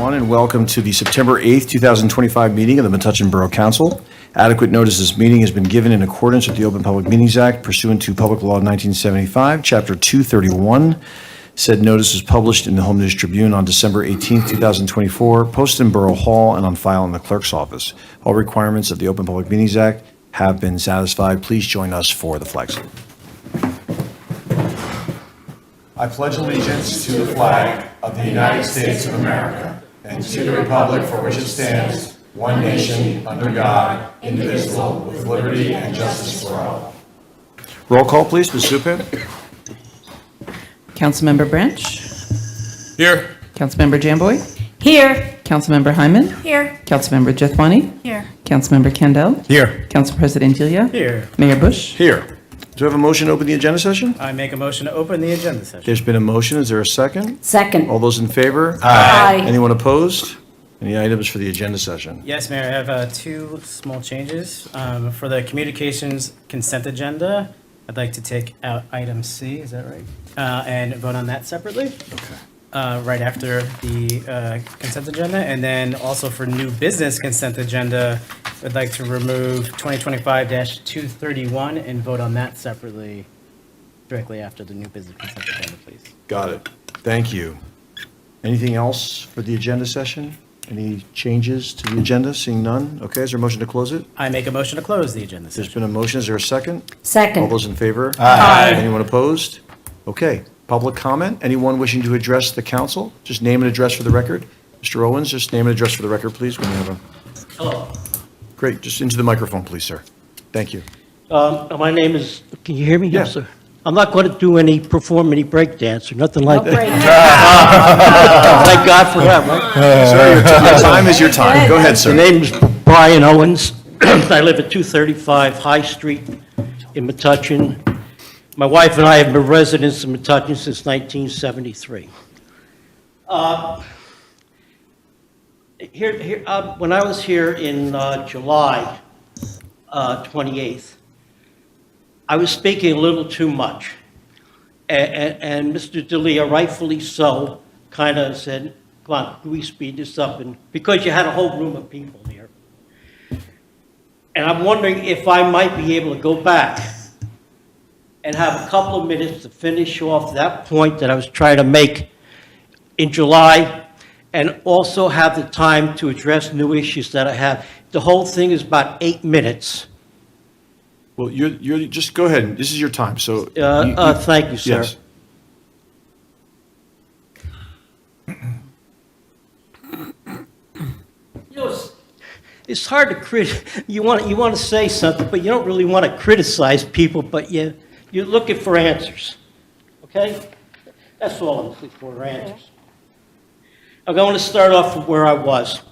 everyone, and welcome to the September 8th, 2025 meeting of the Metuchen Borough Council. Adequate notice this meeting has been given in accordance with the Open Public Meetings Act pursuant to Public Law 1975, Chapter 231. Said notice was published in the Home News Tribune on December 18th, 2024, posted in Borough Hall and on file in the clerk's office. All requirements of the Open Public Meetings Act have been satisfied. Please join us for the flag salute. I pledge allegiance to the flag of the United States of America and to the republic for which it stands, one nation, under God, indivisible, with liberty and justice for all. Roll call, please. Ms. Zupan. Councilmember Branch. Here. Councilmember Jamboy. Here. Councilmember Hyman. Here. Councilmember Jethwani. Here. Councilmember Kendall. Here. Council President Delia. Here. Mayor Bush. Here. Do we have a motion to open the agenda session? I make a motion to open the agenda session. There's been a motion. Is there a second? Second. All those in favor? Aye. Anyone opposed? Any items for the agenda session? Yes, Mayor, I have two small changes. For the communications consent agenda, I'd like to take out item C, is that right? And vote on that separately. Okay. Right after the consent agenda. And then also for new business consent agenda, I'd like to remove 2025-231 and vote on that separately directly after the new business consent agenda, please. Got it. Thank you. Anything else for the agenda session? Any changes to the agenda? Seeing none? Okay, is there a motion to close it? I make a motion to close the agenda There's session. been a motion. Is there a second? Second. All those in favor? Aye. Anyone opposed? Okay. Public comment? Anyone wishing to address the council? Just name and address for the record. Mr. Owens, just name and address for the record, please, when you have a... Hello. Great. Just into the microphone, please, sir. Thank you. My name is, can you hear me? Yeah. Yes, sir. I'm not going to perform any break dance or nothing like that. Thank God for that, right? Sir, your time is your time. Go ahead, The sir. name is Brian Owens. I live at 235 High Street in Metuchen. My wife and I have been residents in Metuchen since 1973. When I was here in July 28th, I was speaking a little too much. And Mr. Delia, rightfully so, kind of said, come on, can we speed this up? And because you had a whole room of people here. And I'm wondering if I might be able to go back and have a couple of minutes to finish off that point that I was trying to make in July, and also have the time to address new issues that I have. The whole thing is about 8 minutes. Well, you're just go ahead. This is your time. So, Thank you, sir. yes. You know, it's hard to you want to say something, but you don't really want to criticize people, but you're looking for answers, okay? That's all I'm looking for, answers. I'm going to start off from where I was.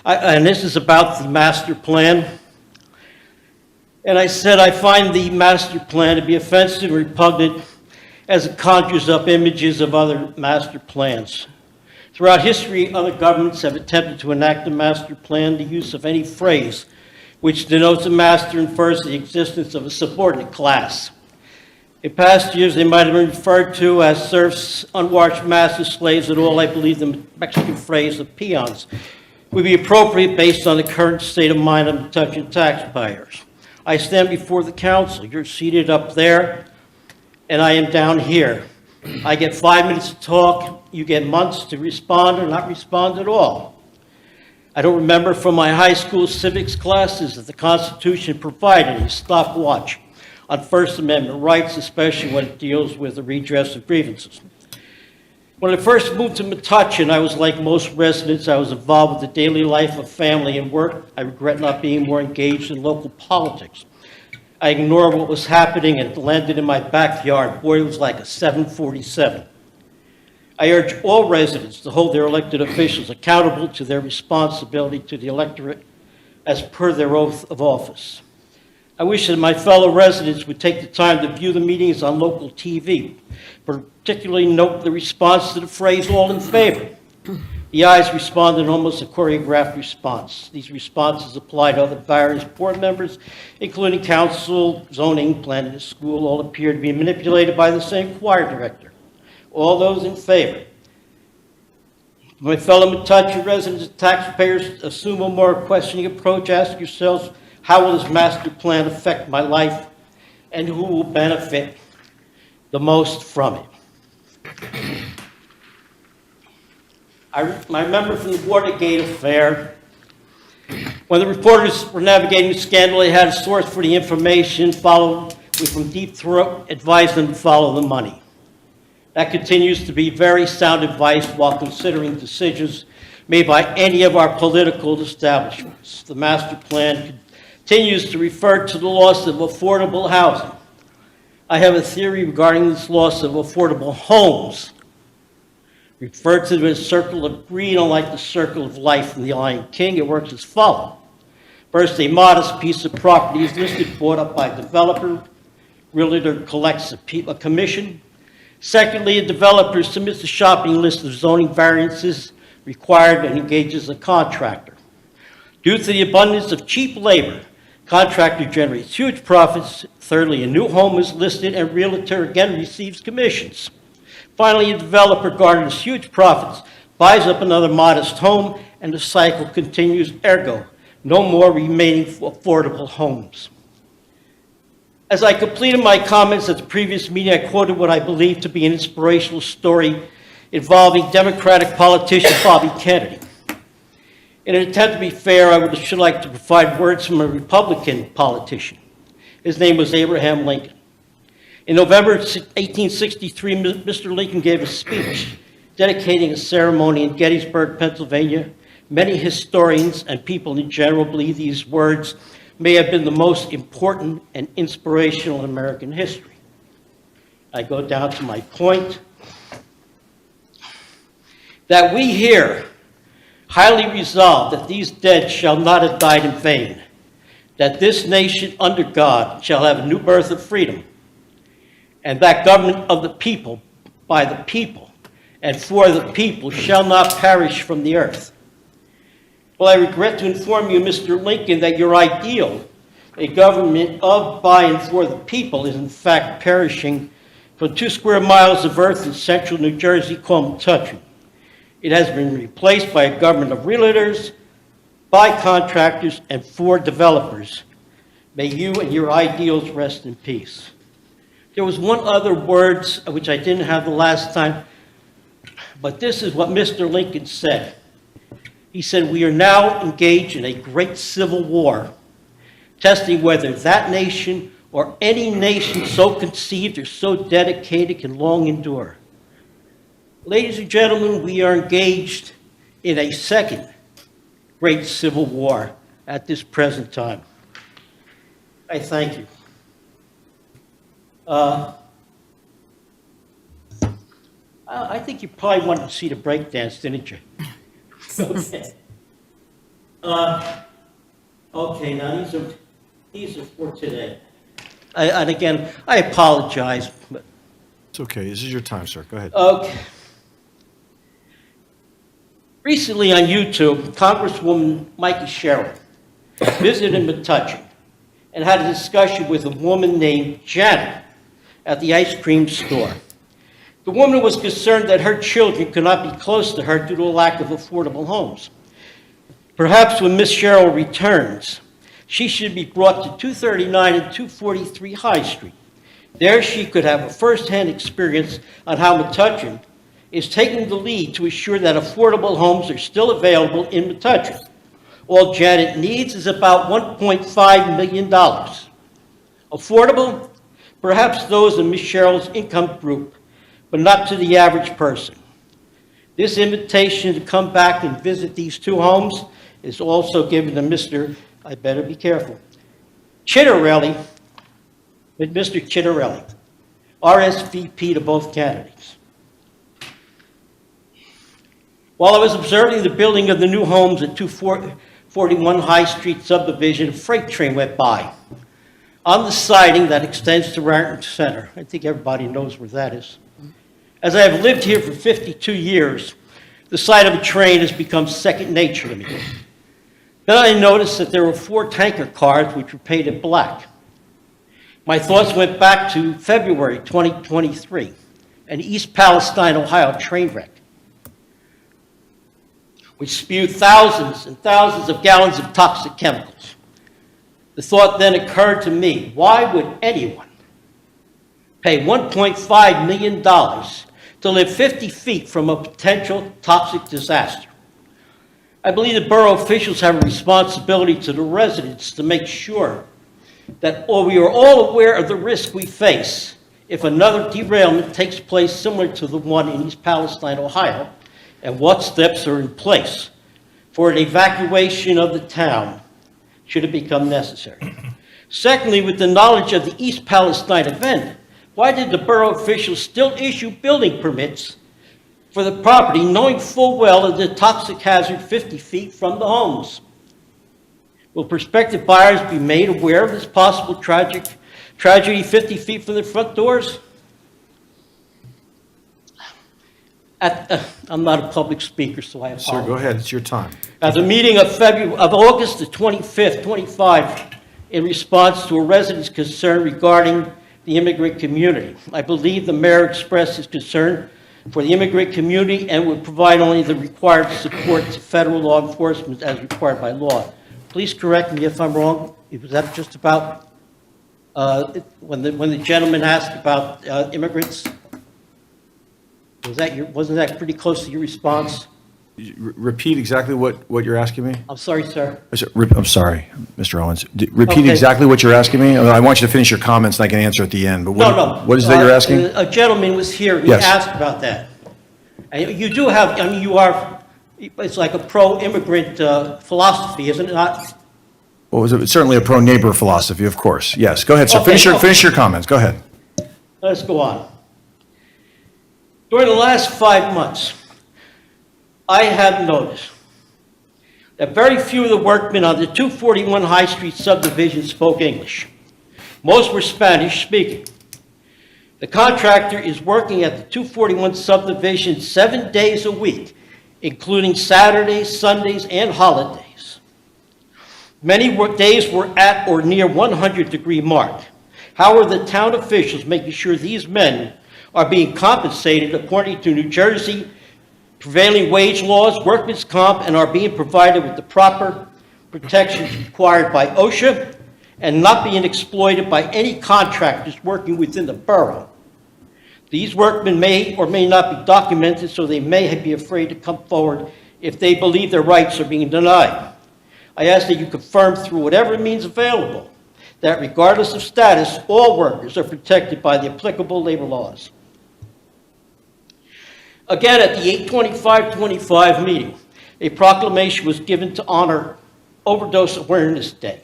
And this is about the master plan. And I said, I find the master plan to be offensive and repugnant as it conjures up images of other master plans. Throughout history, other governments have attempted to enact a master plan. The use of any phrase which denotes a master infers the existence of a subordinate class. In past years, they might have been referred to as serfs, unwashed master slaves, and all I believe the Mexican phrase of peons would be appropriate based on the current state of mind of Metuchen taxpayers. I stand before the council. You're seated up there, and I am down here. I get 5 minutes to talk. You get months to respond or not respond at all. I don't remember from my high school civics classes that the Constitution provided a stopwatch on First Amendment rights, especially when it deals with the redress of grievances. When I first moved to Metuchen, I was like most residents. I was involved with the daily life of family and work. I regret not being more engaged in local politics. I ignored what was happening and it landed in my backyard. Boy, it was like a 747. I urge all residents to hold their elected officials accountable to their responsibility to the electorate as per their oath of office. I wish that my fellow residents would take the time to view the meetings on local TV, particularly note the response to the phrase all in favor. The ayes responded in almost a choreographed response. These responses apply to other various board members, including council, zoning, planning, and school, all appear to be manipulated by the same choir director. All those in favor? My fellow Metuchen residents and taxpayers, assume a more questioning approach. Ask yourselves, how will this master plan affect my life, and who will benefit the most from it? I remember from the Watergate affair, when the reporters were navigating the scandal, they had a source for the information, followed from Deep Throat, advised them to follow the money. That continues to be very sound advice while considering decisions made by any of our political establishments. The master plan continues to refer to the loss of affordable housing. I have a theory regarding this loss of affordable homes. Referred to as circle of greed, unlike the circle of life in The Lion King, it works as follows. First, a modest piece of property is listed, bought up by a developer. Realtor collects a commission. Secondly, a developer submits a shopping list of zoning variances required and engages a contractor. Due to the abundance of cheap labor, contractor generates huge profits. Thirdly, a new home is listed and realtor again receives commissions. Finally, a developer garners huge profits, buys up another modest home, and the cycle continues, ergo, no more remaining affordable homes. As I completed my comments at the previous meeting, I quoted what I believe to be an inspirational story involving Democratic politician Bobby Kennedy. In an attempt to be fair, I should like to provide words from a Republican politician. His name was Abraham Lincoln. In November 1863, Mr. Lincoln gave a speech dedicating a ceremony in Gettysburg, Pennsylvania. Many historians and people in general believe these words may have been the most important and inspirational in American history. I go down to my point that we here highly resolve that these dead shall not have died in vain, that this nation under God shall have a new birth of freedom, and that government of the people, by the people, and for the people shall not perish from the earth. Well, I regret to inform you, Mr. Lincoln, that your ideal, a government of, by, and for the people, is in fact perishing from 2 square miles of earth in central New Jersey called Metuchen. It has been replaced by a government of realtors, by contractors, and for developers. May you and your ideals rest in peace. There was one other word which I didn't have the last time, but this is what Mr. Lincoln said. He said, "We are now engaged in a great civil war, testing whether that nation or any nation so conceived or so dedicated can long endure." Ladies and gentlemen, we are engaged in a second great civil war at this present time. I thank you. I think you probably wanted to see the breakdance, didn't you? Okay. Okay, now these are for today. And again, I apologize, but It's okay. This is your time, sir. Go ahead. okay. Recently on YouTube, Congresswoman Mikey Sherrill visited Metuchen and had a discussion with a woman named Janet at the ice cream store. The woman was concerned that her children could not be close to her due to a lack of affordable homes. Perhaps when Miss Sherrill returns, she should be brought to 239 and 243 High Street. There she could have a first-hand experience on how Metuchen is taking the lead to ensure that affordable homes are still available in Metuchen. All Janet needs is about $1.5 million. Affordable? Perhaps those in Miss Sherrill's income group, but not to the average person. This invitation to come back and visit these two homes is also given to Mr., I better be careful, Chitterelli, with Mr. Chitterelli, RSVP to both candidates. While I was observing the building of the new homes at 241 High Street subdivision, a freight train went by. On the siding that extends to Raritan Center, I think everybody knows where that is. As I have lived here for 52 years, the sight of a train has become second nature to me. Then I noticed that there were 4 tanker cars which were painted black. My thoughts went back to February 2023, an East Palestine, Ohio train wreck. which spewed thousands and thousands of gallons of toxic chemicals. The thought then occurred to me, why would anyone pay $1.5 million to live 50 feet from a potential toxic disaster? I believe the borough officials have a responsibility to the residents to make sure that we are all aware of the risk we face if another derailment takes place similar to the one in East Palestine, Ohio, and what steps are in place for an evacuation of the town should it become necessary. Secondly, with the knowledge of the East Palestine event, why did the borough officials still issue building permits for the property, knowing full well of the toxic hazard 50 feet from the homes? Will prospective buyers be made aware of this possible tragedy 50 feet from their front doors? I'm not a public speaker, so I apologize. Sir, go ahead, it's your time. At the meeting of August the 25th, 25, in response to a resident's concern regarding the immigrant community, I believe the mayor expressed his concern for the immigrant community and would provide only the required support to federal law enforcement as required by law. Please correct me if I'm wrong. Was that just about when the gentleman asked about immigrants? Wasn't that pretty close to your response? Repeat exactly what you're asking me? I'm sorry, sir. I'm sorry, Mr. Owens. Repeat Okay. exactly what you're asking me. I want you to finish your comments and I can answer at the end, but No. what is that you're asking? A gentleman was here, and he Yes. asked about that. And you do have, I mean, you are, it's like a pro-immigrant philosophy, isn't it not? What was it? It's certainly a pro-neighbor philosophy, of course. Yes, go ahead, sir. Okay, Finish your comments. Go ahead. Let's go on. During the last 5 months, I have noticed that very few of the workmen on the 241 High Street subdivision spoke English. Most were Spanish speaking. The contractor is working at the 241 subdivision 7 days a week, including Saturdays, Sundays, and holidays. Many days were at or near 100-degree mark. How are the town officials making sure these men are being compensated according to New Jersey prevailing wage laws, workman's comp, and are being provided with the proper protections required by OSHA and not being exploited by any contractors working within the borough? These workmen may or may not be documented, so they may be afraid to come forward if they believe their rights are being denied. I ask that you confirm through whatever means available that regardless of status, all workers are protected by the applicable labor laws. Again, at the 8/25/25 meeting, a proclamation was given to honor Overdose Awareness Day.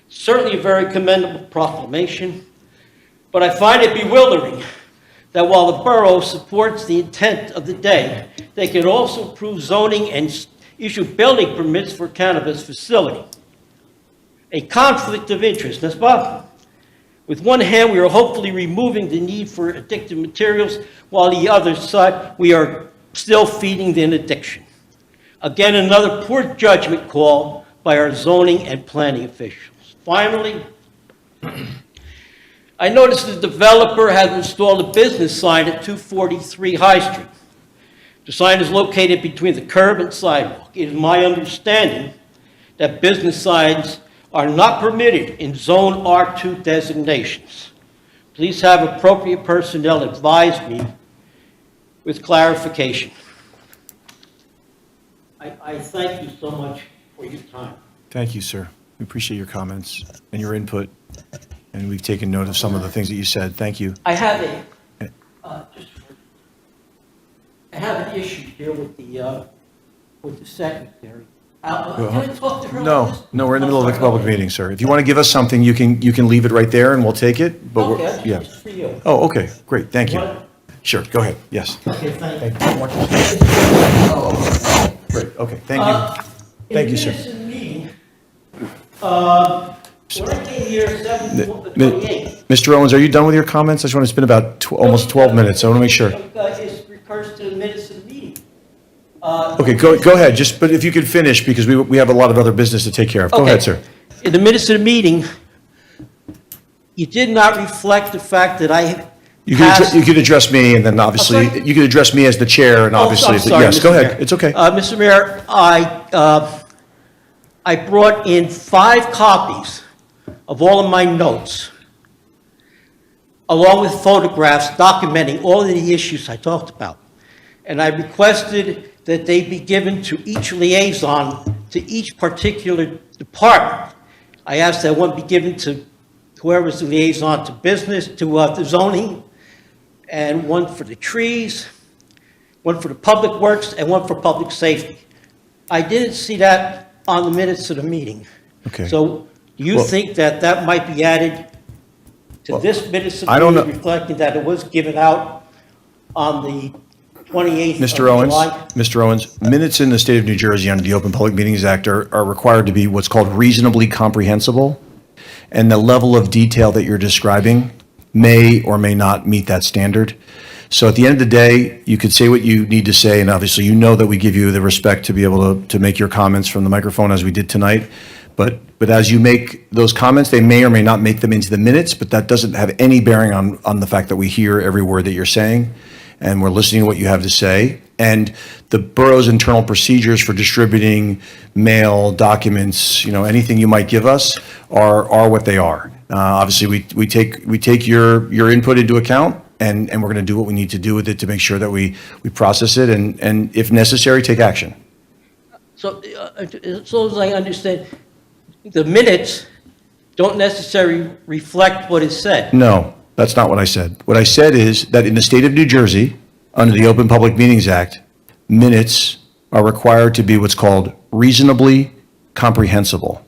Certainly a very commendable proclamation, but I find it bewildering that while the borough supports the intent of the day, they can also approve zoning and issue building permits for cannabis facility. A conflict of interest, n'est-ce pas? With one hand, we are hopefully removing the need for addictive materials, while the other side, we are still feeding the addiction. Again, another poor judgment call by our zoning and planning officials. Finally, I noticed the developer has installed a business sign at 243 High Street. The sign is located between the curb and sidewalk. It is my understanding that business signs are not permitted in Zone R2 designations. Please have appropriate personnel advise me with clarification. I thank you so much for your time. Thank you, sir. We appreciate your comments and your input, and we've taken note of some of the things that you said. Thank you. I have an issue here with the secretary. Can I talk to her? No, we're in the middle of a public meeting, sir. If you want to give us something, you can leave it right there and we'll take it, but Okay, we're, that's yeah. just for you. Oh, okay, great, thank you. What? Sure, go ahead, yes. Okay, thank you. Great, okay, thank you. Thank you, sir. In the meeting, when I came here, 7/28. Mr. Owens, are you done with your comments? I just want to spend about almost 12 minutes, so I want to make sure. It recurs to the minutes of the meeting. Okay, go ahead, but if you could finish, because we have a lot of other business to take care of. Go Okay. ahead, sir. In the minutes of the meeting, you did not reflect the fact that I You passed. could address me, and then obviously, sorry? you could address me as the chair, and Oh, obviously, I'm sorry, yes, Mr. go ahead. Mayor. It's okay. Mr. Mayor, I brought in 5 copies of all of my notes, along with photographs documenting all of the issues I talked about. And I requested that they be given to each liaison, to each particular department. I asked that one be given to whoever's the liaison to business, to the zoning, and one for the trees, one for the public works, and one for public safety. I didn't see that on the minutes of the meeting. Okay. So do you Well- think that that might be added to Well, this minutes of I don't meeting, know. reflecting that it was given out on the 28th of Mr. Owens, July? Mr. Owens, minutes in the state of New Jersey under the Open Public Meetings Act are required to be what's called reasonably comprehensible, and the level of detail that you're describing may or may not meet that standard. So at the end of the day, you could say what you need to say, and obviously you know that we give you the respect to be able to make your comments from the microphone as we did tonight. But as you make those comments, they may or may not make them into the minutes, but that doesn't have any bearing on the fact that we hear every word that you're saying, and we're listening to what you have to say. And the borough's internal procedures for distributing mail, documents, anything you might give us are what they are. Obviously, we take your input into account, and we're going to do what we need to do with it to make sure that we process it, and if necessary, take action. So, as long as I understand, the minutes don't necessarily reflect what is said. No, that's not what I said. What I said is that in the state of New Jersey, under the Open Public Meetings Act, minutes are required to be what's called reasonably comprehensible,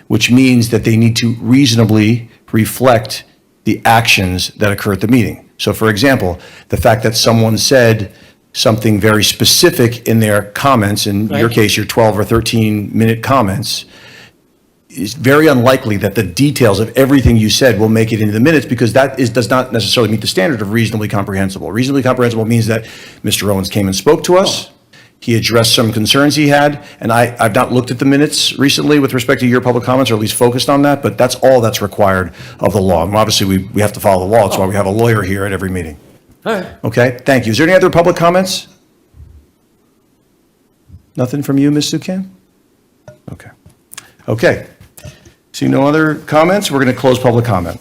which means that they need to reasonably reflect the actions that occur at the meeting. So for example, the fact that someone said something very specific in their comments, in your Right. case, your 12 or 13-minute comments, it's very unlikely that the details of everything you said will make it into the minutes, because that does not necessarily meet the standard of reasonably comprehensible. Reasonably comprehensible means that Mr. Owens came and spoke to us, he addressed some concerns he had, and I've not looked at the minutes recently with respect to your public comments, or at least focused on that, but that's all that's required of the law. And obviously, we have to follow the law, that's why we have a lawyer here at every meeting. All right. Okay, thank you. Is there any other public comments? Nothing from you, Ms. Sukan? Okay. Okay. See no other comments, we're going to close public comment.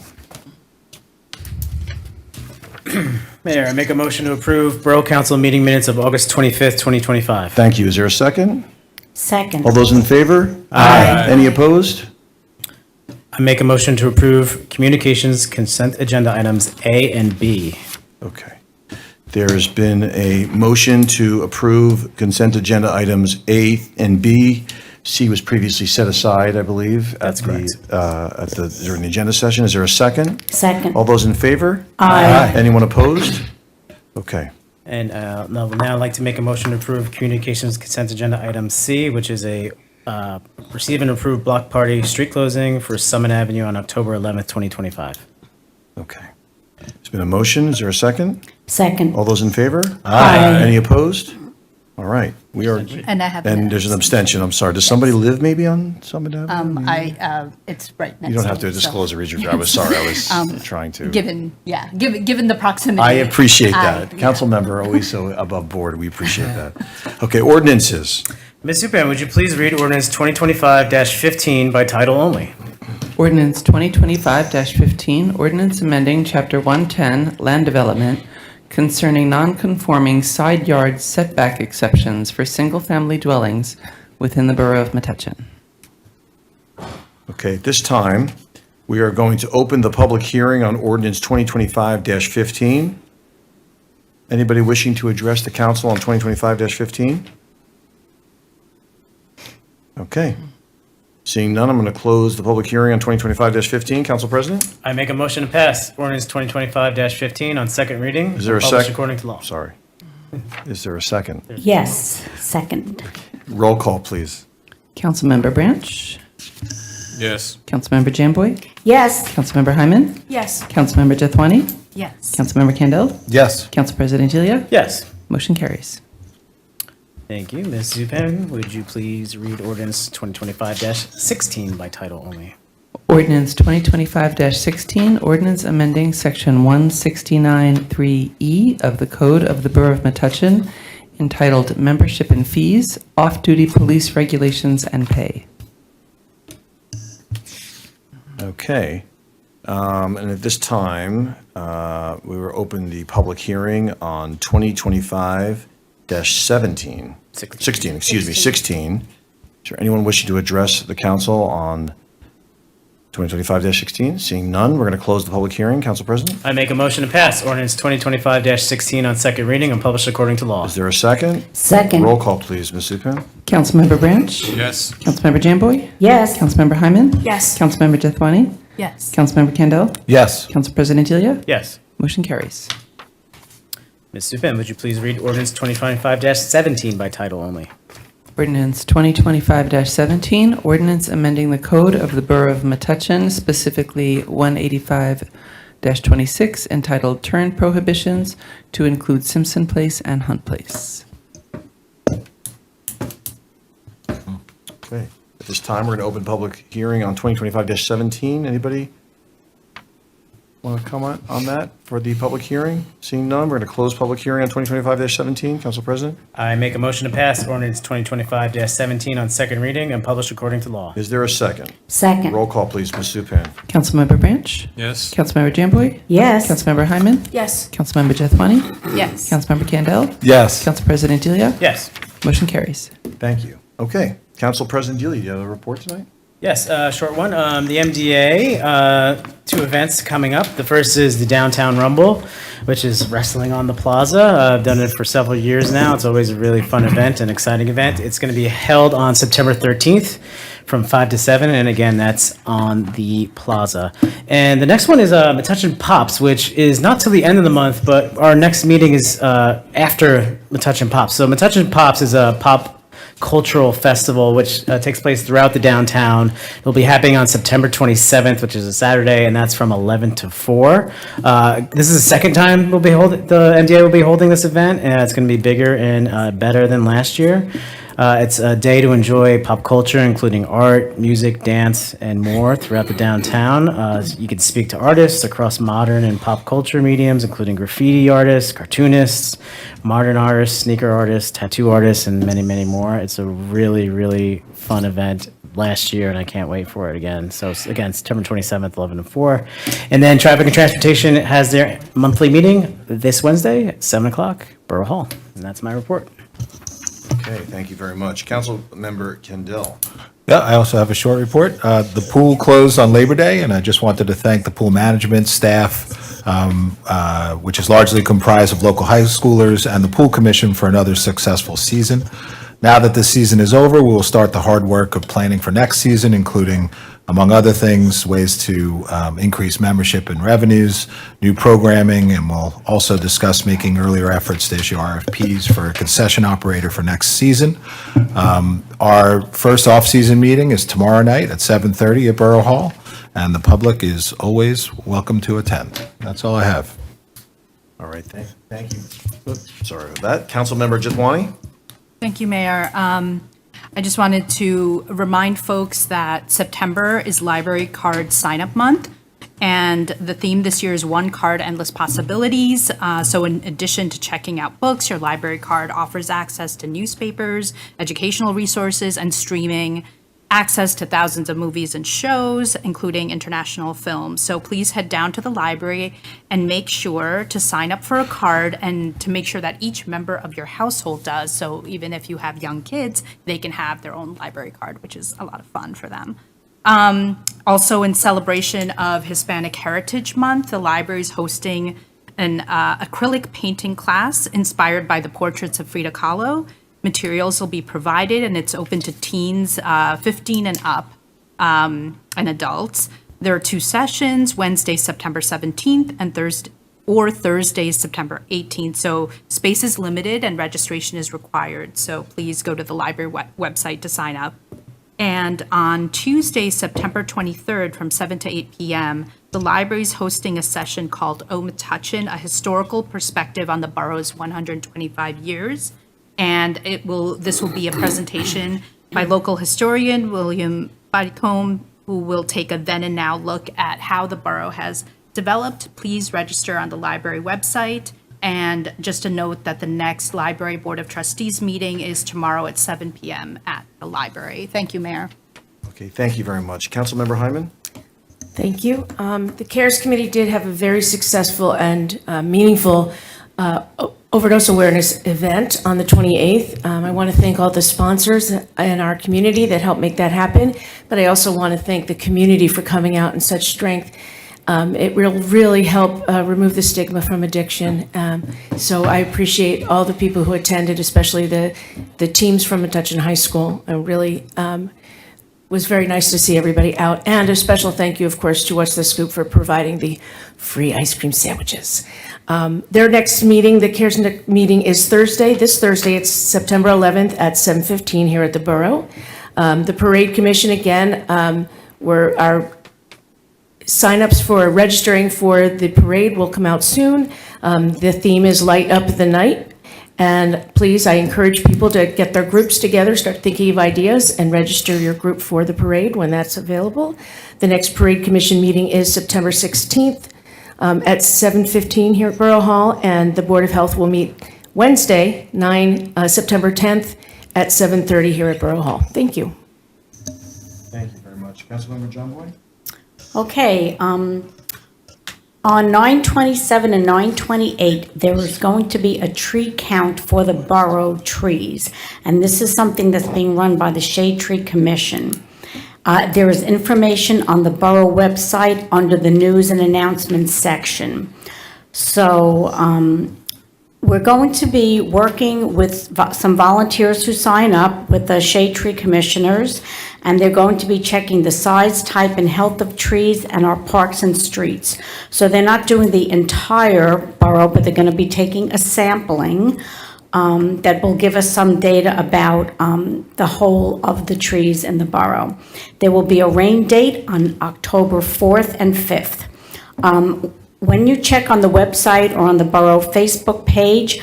Mayor, I make a motion to approve Borough Council meeting minutes of August 25th, 2025. Thank you. Is there a second? Second. All those in favor? Aye. Any opposed? I make a motion to approve communications consent agenda items A and B. Okay. There's been a motion to approve consent agenda items A and B. C was previously set aside, I believe. That's correct. During the agenda session. Is there a second? Second. All those in favor? Aye. Anyone opposed? Okay. And now I'd like to make a motion to approve communications consent agenda item C, which is a receive and approve block party street closing for Summit Avenue on October 11th, 2025. Okay. There's been a motion. Is there a second? Second. All those in favor? Aye. Any opposed? All right. We are, And I have. and there's an abstention. I'm sorry. Does somebody live maybe on Summit Avenue? It's right next. You don't have door, to so- disclose the region. I was sorry. I was trying to. Given the proximity. I appreciate that. Yeah. Council member, always so above board. We appreciate that. Okay, ordinances. Ms. Zupan, would you please read ordinance 2025-15 by title only? Ordinance 2025-15, ordinance amending Chapter 110, Land Development, concerning non-conforming side yard setback exceptions for single-family dwellings within the Borough of Metuchen. Okay, at this time, we are going to open the public hearing on ordinance 2025-15. Anybody wishing to address the council on 2025-15? Okay. Seeing none, I'm going to close the public hearing on 2025-15. Council President? I make a motion to pass ordinance 2025-15 on second reading. Is there a published second? according to law. Sorry. Is there a second? Yes. Second. Roll call, please. Councilmember Branch? Yes. Councilmember Jamboy? Yes. Councilmember Hyman? Yes. Councilmember Jethwani? Yes. Councilmember Kendall? Yes. Council President Elia? Yes. Motion carries. Thank you. Ms. Zupan, would you please read ordinance 2025-16 by title only? Ordinance 2025-16, ordinance amending Section 169(3)E of the Code of the Borough of Metuchen entitled Membership and Fees, Off-Duty Police Regulations and Pay. Okay. And at this time, we will open the public hearing on 2025-17. 16, excuse me, 16. Is there anyone wishing to address the council on 2025-16? Seeing none, we're going to close the public hearing. Council President? I make a motion to pass ordinance 2025-16 on second reading and published according to law. Is there a second? Second. Roll call, please, Ms. Metuchen. Councilmember Branch? Yes. Councilmember Jamboy? Yes. Councilmember Hyman? Yes. Councilmember Jethwani? Yes. Councilmember Kendall? Yes. Council President Delia? Yes. Motion carries. Ms. Zupan, would you please read ordinance 2025-17 by title only? Ordinance 2025-17, ordinance amending the Code of the Borough of Metuchen, specifically 185-26, entitled Turn Prohibitions to include Simpson Place and Hunt Place. Okay. At this time, we're going to open public hearing on 2025-17. Anybody want to comment on that for the public hearing? Seeing none, we're going to close public hearing on 2025-17. Council President? I make a motion to pass ordinance 2025-17 on second reading and published according to law. Is there a second? Second. Roll call, please, Ms. Zupan. Councilmember Branch? Yes. Councilmember Jamboy? Yes. Councilmember Hyman? Yes. Councilmember Jethwani? Yes. Councilmember Kendall? Yes. Council President Delia? Yes. Motion carries. Thank you. Okay. Council President Delia, do you have a report tonight? Yes, short one. The MDA, two events coming up. The first is the Downtown Rumble, which is wrestling on the plaza. I've done it for several years now. It's always a really fun event, an exciting event. It's going to be held on September 13th from 5 to 7, and again, that's on the plaza. And the next one is Metuchen Pops, which is not till the end of the month, but our next meeting is after Metuchen Pops. So Metuchen Pops is a pop cultural festival which takes place throughout the downtown. It'll be happening on September 27th, which is a Saturday, and that's from 11 to 4. This is the second time the MDA will be holding this event, and it's going to be bigger and better than last year. It's a day to enjoy pop culture, including art, music, dance, and more throughout the downtown. You can speak to artists across modern and pop culture mediums, including graffiti artists, cartoonists, modern artists, sneaker artists, tattoo artists, and many, many more. It's a really, really fun event last year, and I can't wait for it again. So again, September 27th, 11 to 4. And then Traffic and Transportation has their monthly meeting this Wednesday at 7 o'clock, Borough Hall. And that's my report. Okay, thank you very much. Council Member Kendall. Yeah, I also have a short report. The pool closed on Labor Day, and I just wanted to thank the pool management staff, which is largely comprised of local high schoolers, and the pool commission for another successful season. Now that this season is over, we will start the hard work of planning for next season, including, among other things, ways to increase membership and revenues, new programming, and we'll also discuss making earlier efforts to issue RFPs for a concession operator for next season. Our first off-season meeting is tomorrow night at 7:30 at Borough Hall, and the public is always welcome to attend. That's all I have. All right, thank you. Oops, sorry about that. Council Member Jethwani. Thank you, Mayor. I just wanted to remind folks that September is Library Card Sign-Up Month, and the theme this year is One Card, Endless Possibilities. So in addition to checking out books, your library card offers access to newspapers, educational resources, and streaming access to thousands of movies and shows, including international films. So please head down to the library and make sure to sign up for a card and to make sure that each member of your household does. So even if you have young kids, they can have their own library card, which is a lot of fun for them. Also, in celebration of Hispanic Heritage Month, the library is hosting an acrylic painting class inspired by the portraits of Frida Kahlo. Materials will be provided, and it's open to teens 15 and up and adults. There are 2 sessions, Wednesday, September 17th, and Thursday, September 18th. So space is limited and registration is required. So please go to the library website to sign up. And on Tuesday, September 23rd, from 7 to 8 p.m., the library is hosting a session called O Metuchen, a historical perspective on the borough's 125 years. And this will be a presentation by local historian William Baricombe, who will take a then and now look at how the borough has developed. Please register on the library website. And just a note that the next Library Board of Trustees meeting is tomorrow at 7 p.m. at the library. Thank you, Mayor. Okay, thank you very much. Councilmember Hyman? Thank you. The CARES Committee did have a very successful and meaningful overdose awareness event on the 28th. I want to thank all the sponsors in our community that helped make that happen, but I also want to thank the community for coming out in such strength. It will really help remove the stigma from addiction. So I appreciate all the people who attended, especially the teams from Metuchen High School. I really was very nice to see everybody out. And a special thank you, of course, to What's the Scoop for providing the free ice cream sandwiches. Their next meeting, the CARES meeting, is Thursday. This Thursday, it's September 11th at 7:15 here at the Borough. The Parade Commission, again, our signups for registering for the parade will come out soon. The theme is Light Up the Night. And please, I encourage people to get their groups together, start thinking of ideas, and register your group for the parade when that's available. The next Parade Commission meeting is September 16th at 7:15 here at Borough Hall, and the Board of Health will meet Wednesday, September 10th at 7:30 here at Borough Hall. Thank you. Thank you very much. Councilmember John Boy? Okay, on 9/27 and 9/28, there is going to be a tree count for the borough trees. And this is something that's being run by the Shade Tree Commission. There is information on the borough website under the news and announcements section. So we're going to be working with some volunteers who sign up with the Shade Tree Commissioners, and they're going to be checking the size, type, and health of trees and our parks and streets. So they're not doing the entire borough, but they're going to be taking a sampling that will give us some data about the whole of the trees in the borough. There will be a rain date on October 4th and 5th. When you check on the website or on the borough Facebook page,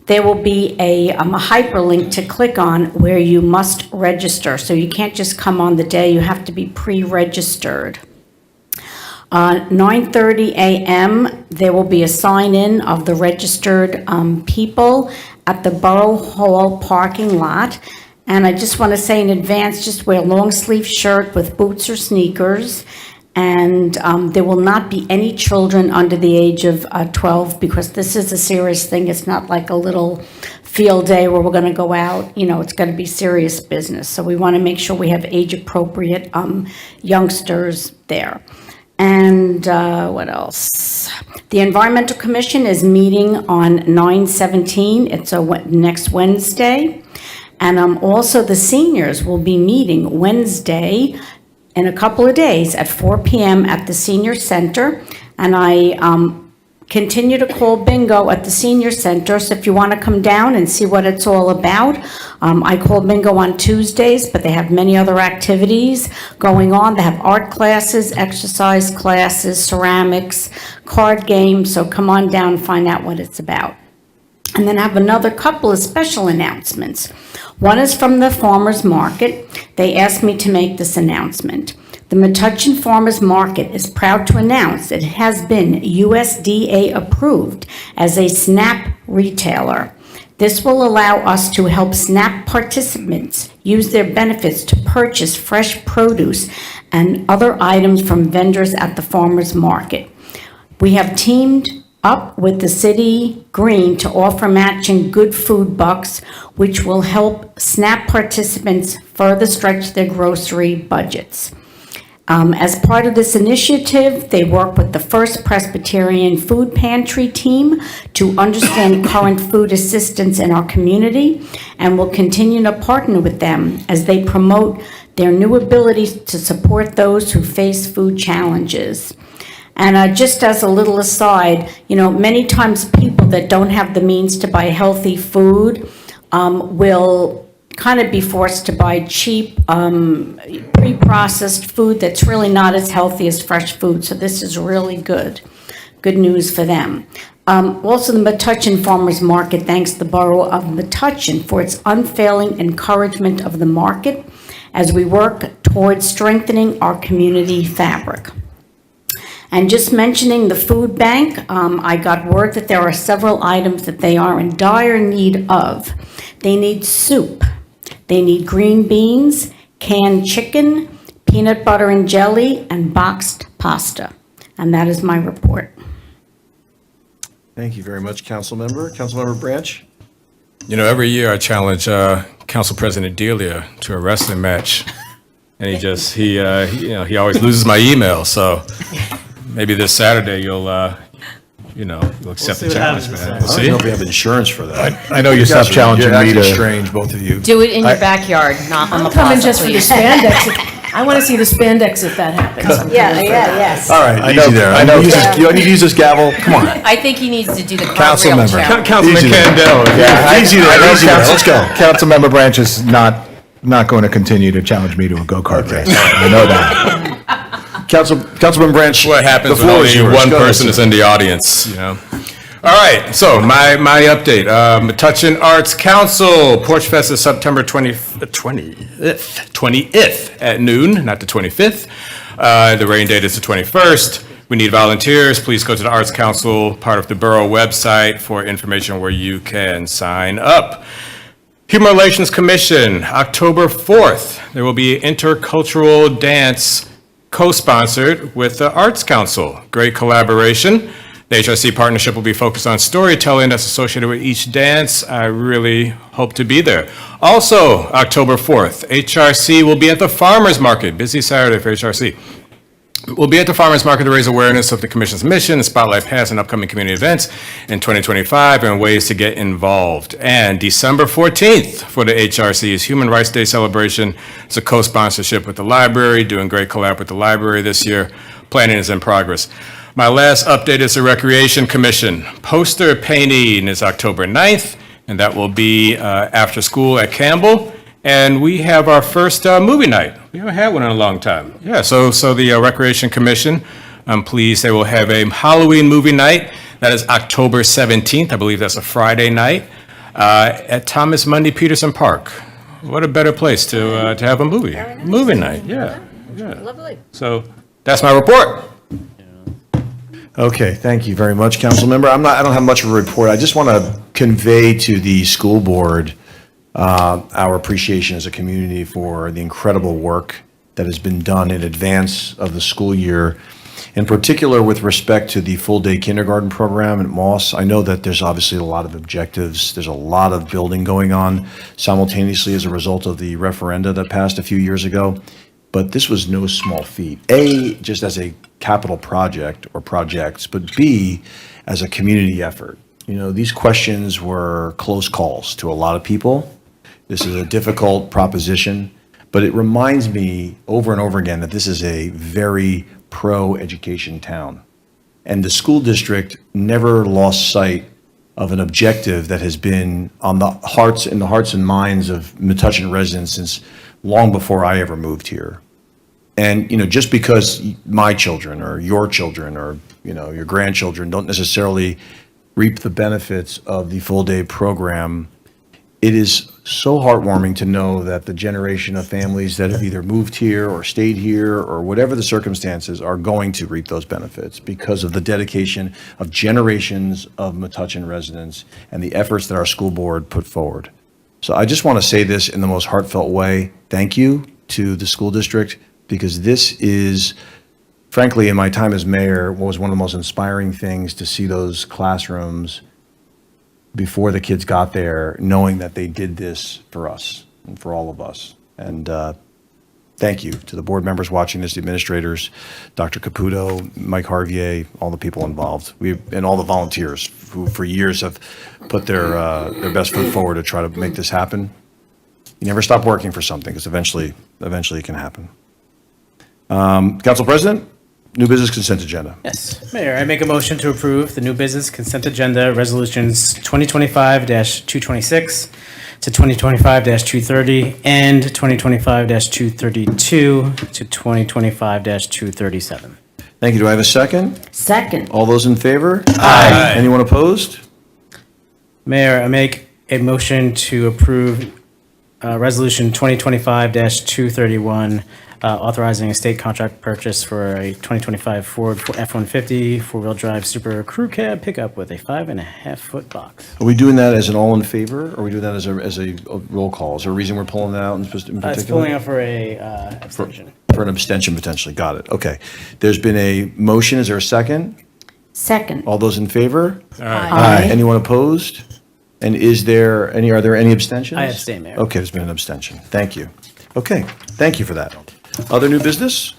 there will be a hyperlink to click on where you must register. So you can't just come on the day, you have to be pre-registered. 9:30 a.m., there will be a sign-in of the registered people at the Borough Hall parking lot. And I just want to say in advance, just wear a long-sleeve shirt with boots or sneakers. And there will not be any children under the age of 12, because this is a serious thing. It's not like a little field day where we're going to go out. You know, it's going to be serious business. So we want to make sure we have age-appropriate youngsters there. And what else? The Environmental Commission is meeting on 9/17. It's next Wednesday. And also the seniors will be meeting Wednesday in a couple of days at 4 p.m. at the Senior Center. And I continue to call bingo at the Senior Center. So if you want to come down and see what it's all about, I call bingo on Tuesdays, but they have many other activities going on. They have art classes, exercise classes, ceramics, card games. So come on down and find out what it's about. And then I have another couple of special announcements. One is from the Farmers Market. They asked me to make this announcement. The Metuchen Farmers Market is proud to announce that it has been USDA approved as a SNAP retailer. This will allow us to help SNAP participants use their benefits to purchase fresh produce and other items from vendors at the farmers market. We have teamed up with the City Green to offer matching good food bucks, which will help SNAP participants further stretch their grocery budgets. As part of this initiative, they work with the First Presbyterian Food Pantry team to understand current food assistance in our community, and will continue to partner with them as they promote their new abilities to support those who face food challenges. And just as a little aside, you know, many times people that don't have the means to buy healthy food will kind of be forced to buy cheap, pre-processed food that's really not as healthy as fresh food. So this is really good news for them. Also, the Metuchen Farmers Market thanks the Borough of Metuchen for its unfailing encouragement of the market, as we work towards strengthening our community fabric. And just mentioning the food bank, I got word that there are several items that they are in dire need of. They need soup, they need green beans, canned chicken, peanut butter and jelly, and boxed pasta. And that is my report. Thank you very much, Councilmember. Councilmember Branch? You know, every year I challenge Council President Delia to a wrestling match, and he always loses my email. So maybe this Saturday you'll accept the challenge, man. I don't know if we have insurance for that. I know you stopped challenging me You're to. strange, both of you. Do it in your backyard, not on the I'm coming plaza, just for the please. spandex. I want to see the spandex if that happens. Yes. All right, I easy know- there. I know- You need to use this gavel. Come on. I think he needs to do the Council cartwheel member. challenge. Councilman Easy there. Candell. Yeah, Easy there, I know easy there. Council- Let's go. Councilmember Branch is not going to continue to challenge me to a go-kart race. I know that. Councilman Branch. What happens the when floor is only yours. one Go ahead, person sir. is in the audience, you know? All right, so my update. Metuchen Arts Council, Porch Fest is September 20th at noon, not the 25th. The rain date is the 21st. We need volunteers. Please go to the Arts Council, part of the Borough website, for information where you can sign up. Human Relations Commission, October 4th. There will be intercultural dance co-sponsored with the Arts Council. Great collaboration. The HRC partnership will be focused on storytelling that's associated with each dance. I really hope to be there. Also, October 4th, HRC will be at the Farmers Market. Busy Saturday for HRC. We'll be at the Farmers Market to raise awareness of the Commission's mission, spotlight past and upcoming community events in 2025, and ways to get involved. And December 14th for the HRC's Human Rights Day celebration. It's a co-sponsorship with the library, doing great collab with the library this year. Planning is in progress. My last update is the Recreation Commission. Poster painting is October 9th, and that will be after school at Campbell. And we have our first movie night. We haven't had one in a long time. Yeah, so the Recreation Commission, I'm pleased they will have a Halloween movie night. That is October 17th. I believe that's a Friday night at Thomas Mundy Peterson Park. What a better place to have a movie night. Yeah. Lovely. So that's my report. Okay, thank you very much, Councilmember. I don't have much of a report. I just want to convey to the school board our appreciation as a community for the incredible work that has been done in advance of the school year, in particular with respect to the full-day kindergarten program at Moss. I know that there's obviously a lot of objectives. There's a lot of building going on simultaneously as a result of the referenda that passed a few years ago. But this was no small feat. A, just as a capital project or projects, but B, as a community effort. You know, these questions were close calls to a lot of people. This is a difficult proposition, but it reminds me over and over again that this is a very pro-education town. And the school district never lost sight of an objective that has been on the hearts and minds of Metuchen residents since long before I ever moved here. And, you know, just because my children or your children or, you know, your grandchildren don't necessarily reap the benefits of the full-day program, it is so heartwarming to know that the generation of families that have either moved here or stayed here or whatever the circumstances are going to reap those benefits because of the dedication of generations of Metuchen residents and the efforts that our school board put forward. So I just want to say this in the most heartfelt way. Thank you to the school district, because this is, frankly, in my time as mayor, was one of the most inspiring things to see those classrooms before the kids got there, knowing that they did this for us and for all of us. And thank you to the board members watching this, the administrators, Dr. Caputo, Mike Harvier, all the people involved, and all the volunteers who for years have put their best foot forward to try to make this happen. You never stop working for something, because eventually it can happen. Council President, new business consent agenda. Yes, Mayor, I make a motion to approve the new business consent agenda resolutions 2025-226 to 2025-230 and 2025-232 to 2025-237. Thank you. Do I have a second? Second. All those in favor? Aye. Anyone opposed? Mayor, I make a motion to approve Resolution 2025-231, authorizing a state contract purchase for a 2025 Ford F-150 four-wheel drive Super Crew Cab pickup with a 5.5-foot box. Are we doing that as an all in favor, or are we doing that as a roll call? Is there a reason we're pulling that out in particular? It's pulling up for a abstention. For an abstention potentially, got it, okay. There's been a motion, is there a second? Second. All those in favor? Aye. Anyone opposed? And are there any abstentions? I abstain, Mayor. Okay, there's been an abstention, thank you. Okay, thank you for that. Other new business?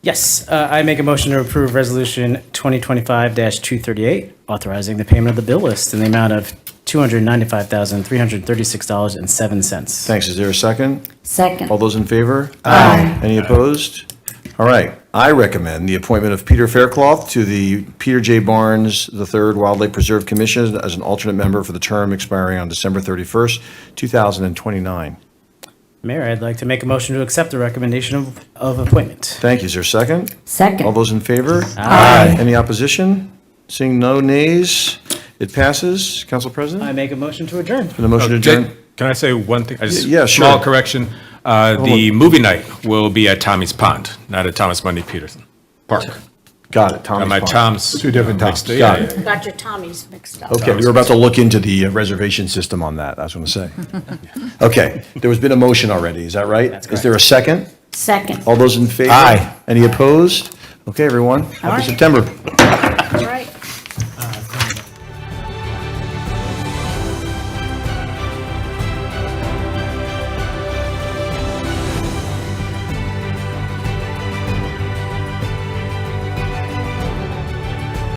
Yes, I make a motion to approve Resolution 2025-238, authorizing the payment of the bill list in the amount of $295,336.07. Thanks, is there a second? Second. All those in favor? Aye. Any opposed? All right, I recommend the appointment of Peter Faircloth to the Peter J. Barnes III Wildlife Preserve Commission as an alternate member for the term expiring on December 31st, 2029. Mayor, I'd like to make a motion to accept the recommendation of appointment. Thank you, is there a second? Second. All those in favor? Aye. Any opposition? Seeing no nays, it passes. Council President? I make a motion to adjourn. For the motion to Jake, adjourn? can I say one thing? Yeah, sure. Small correction. The movie night will be at Tommy's Pond, not at Thomas Mundy Peterson Park. Got it, Tommy's My Pond. Tom's. Two different Toms. Got it. Got your Tommies mixed up. Okay, we were about to look into the reservation system on that, I was going to say. Okay, there has been a motion already, is that right? That's Is there a second? Second. All those in favor? Aye. Any opposed? Okay, everyone, happy right. September.